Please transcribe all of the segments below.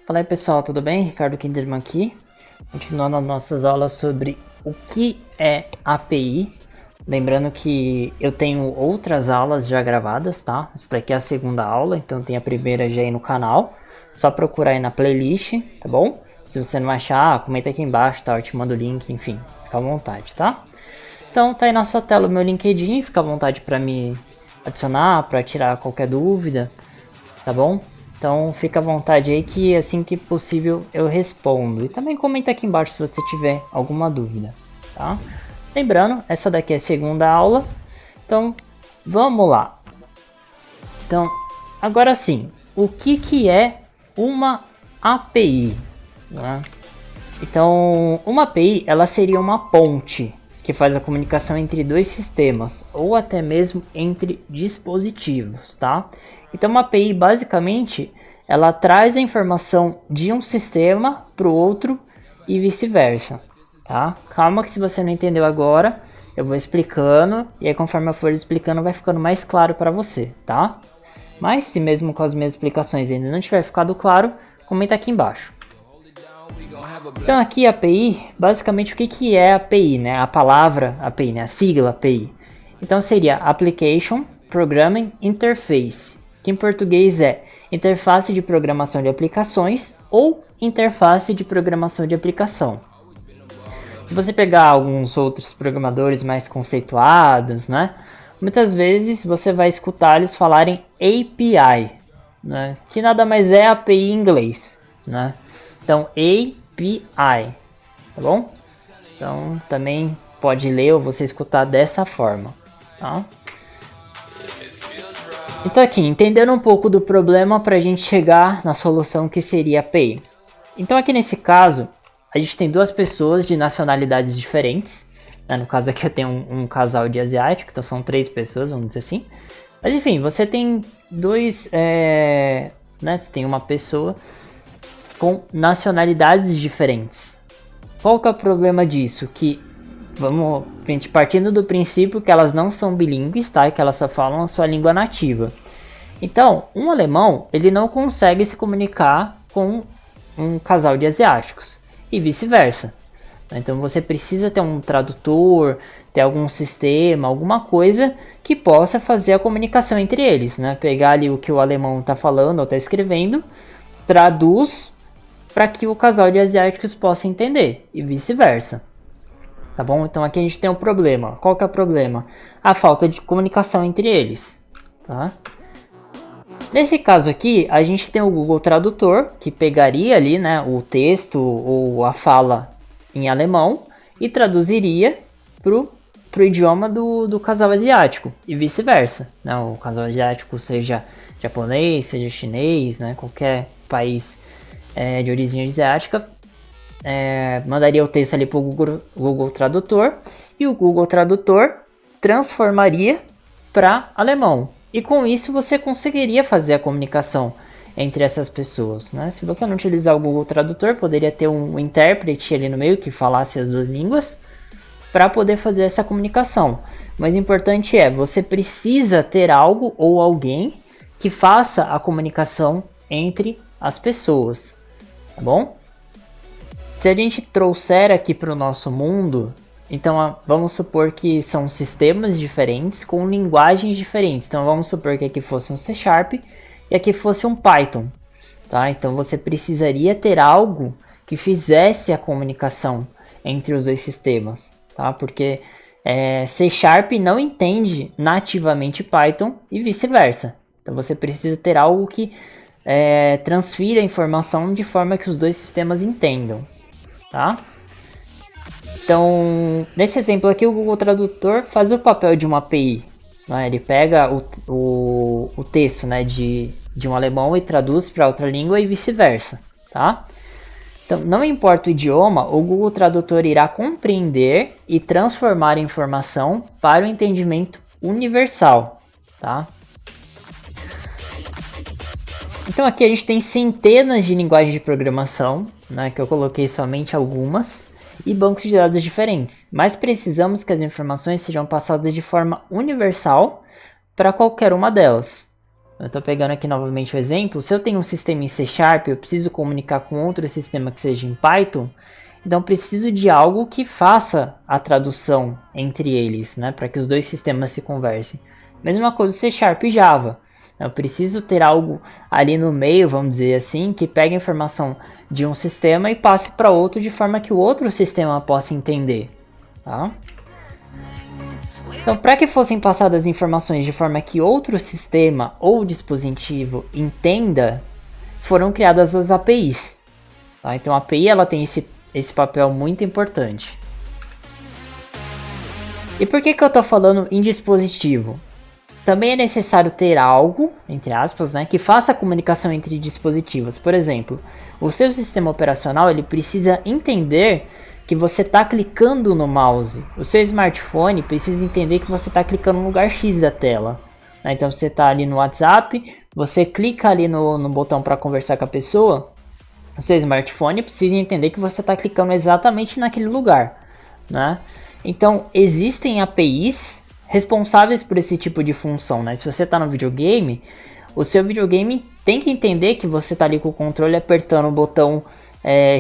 Fala aí pessoal, tudo bem? Ricardo Kinderman aqui, continuando as nossas aulas sobre o que é API. Lembrando que eu tenho outras aulas já gravadas, tá? Essa daqui é a segunda aula, então tem a primeira já aí no canal. Só procurar aí na playlist, tá bom? Se você não achar, comenta aqui embaixo, tá? Eu te mando o link, enfim, fica à vontade, tá? Então tá aí na sua tela o meu LinkedIn, fica à vontade para me adicionar, para tirar qualquer dúvida, tá bom? Então fica à vontade aí que assim que possível eu respondo. E também comenta aqui embaixo se você tiver alguma dúvida, tá? Lembrando, essa daqui é a segunda aula, então vamos lá. Então, agora sim, o que é uma API? Né? Então, uma API ela seria uma ponte que faz a comunicação entre dois sistemas ou até mesmo entre dispositivos, tá? Então, uma API basicamente ela traz a informação de um sistema para o outro e vice-versa, tá? Calma que se você não entendeu agora, eu vou explicando e aí conforme eu for explicando vai ficando mais claro para você, tá? Mas se mesmo com as minhas explicações ainda não tiver ficado claro, comenta aqui embaixo. Então aqui a API, basicamente o que é a API, né? A palavra API, né? A sigla API. Então seria Application Programming Interface, que em português é interface de programação de aplicações ou interface de programação de aplicação. Se você pegar alguns outros programadores mais conceituados, né? Muitas vezes você vai escutar eles falarem API, né? Que nada mais é API em inglês, né? Então API, tá bom? Então também pode ler ou você escutar dessa forma, tá? Então aqui, entendendo um pouco do problema para a gente chegar na solução que seria a API. Então aqui nesse caso, a gente tem duas pessoas de nacionalidades diferentes. Né? No caso aqui eu tenho um casal de asiático, então são 3 pessoas, vamos dizer assim. Mas enfim, você tem dois, né? Você tem uma pessoa com nacionalidades diferentes. Qual que é o problema disso? Que a gente partindo do princípio que elas não são bilíngues, tá? Que elas só falam a sua língua nativa. Então, um alemão, ele não consegue se comunicar com um casal de asiáticos e vice-versa. Então, você precisa ter um tradutor, ter algum sistema, alguma coisa que possa fazer a comunicação entre eles, né? Pegar ali o que o alemão está falando ou está escrevendo, traduz para que o casal de asiáticos possa entender e vice-versa. Tá bom? Então aqui a gente tem um problema. Qual que é o problema? A falta de comunicação entre eles. Tá? Nesse caso aqui, a gente tem o Google Tradutor, que pegaria ali, né, o texto ou a fala em alemão e traduziria pro idioma do casal asiático e vice-versa. Né? O casal asiático seja japonês, seja chinês, né, qualquer país de origem asiática, mandaria o texto ali para o Google Tradutor e o Google Tradutor transformaria para alemão. E com isso você conseguiria fazer a comunicação entre essas pessoas. Né? Se você não utilizar o Google Tradutor, poderia ter um intérprete ali no meio que falasse as duas línguas para poder fazer essa comunicação. Mas o importante você precisa ter algo ou alguém que faça a comunicação entre as pessoas. Tá bom? Se a gente trouxer aqui para o nosso mundo, então vamos supor que são sistemas diferentes com linguagens diferentes. Então vamos supor que aqui fosse um C# e aqui fosse um Python. Tá? Então você precisaria ter algo que fizesse a comunicação entre os dois sistemas. Tá? Porque C# não entende nativamente Python e vice-versa. Então você precisa ter algo que transfira a informação de forma que os dois sistemas entendam, tá? Então, nesse exemplo aqui, o Google Tradutor faz o papel de uma API, né? Ele pega o texto, né, de um alemão e traduz para outra língua e vice-versa, tá? Então, não importa o idioma, o Google Tradutor irá compreender e transformar a informação para o entendimento universal, tá? Então aqui a gente tem centenas de linguagens de programação, né, que eu coloquei somente algumas, e bancos de dados diferentes, mas precisamos que as informações sejam passadas de forma universal para qualquer uma delas. Eu estou pegando aqui novamente o exemplo. Se eu tenho um sistema em C#, eu preciso comunicar com outro sistema que seja em Python, então preciso de algo que faça a tradução entre eles, né, para que os dois sistemas se conversem. Mesma coisa C# e Java. Eu preciso ter algo ali no meio, vamos dizer assim, que pegue a informação de um sistema e passe para outro de forma que o outro sistema possa entender. Tá? Então, para que fossem passadas informações de forma que outro sistema ou dispositivo entenda, foram criadas as APIs. Tá? Então, a API ela tem esse papel muito importante. E por que eu estou falando em dispositivo? Também é necessário ter algo, entre aspas, né, que faça a comunicação entre dispositivos. Por exemplo, o seu sistema operacional ele precisa entender que você está clicando no mouse. O seu smartphone precisa entender que você está clicando no lugar X da tela. Né? Então você está ali no WhatsApp, você clica ali no botão para conversar com a pessoa. O seu smartphone precisa entender que você está clicando exatamente naquele lugar. Né? Então existem APIs responsáveis por esse tipo de função, né? Se você está no videogame, o seu videogame tem que entender que você está ali com o controle apertando o botão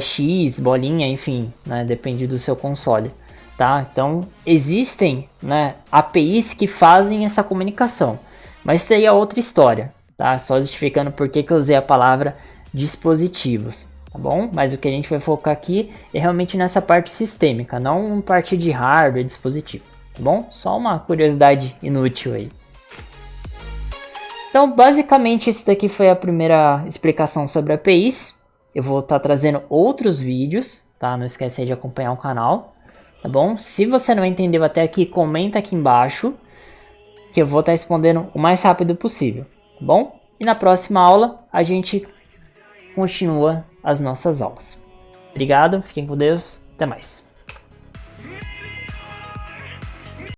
X, bolinha, enfim, né? Depende do seu console, tá? Então existem, né, APIs que fazem essa comunicação, mas isso aí é outra história, tá? Só justificando por que eu usei a palavra dispositivos, tá bom? Mas o que a gente vai focar aqui é realmente nessa parte sistêmica, não parte de hardware, dispositivo. Tá bom? Só uma curiosidade inútil aí. Então, basicamente, esse daqui foi a primeira explicação sobre APIs. Eu vou estar trazendo outros vídeos, tá? Não esquece aí de acompanhar o canal, tá bom? Se você não entendeu até aqui, comenta aqui embaixo, que eu vou estar respondendo o mais rápido possível, tá bom? E na próxima aula, a gente continua as nossas aulas. Obrigado, fiquem com Deus, até mais.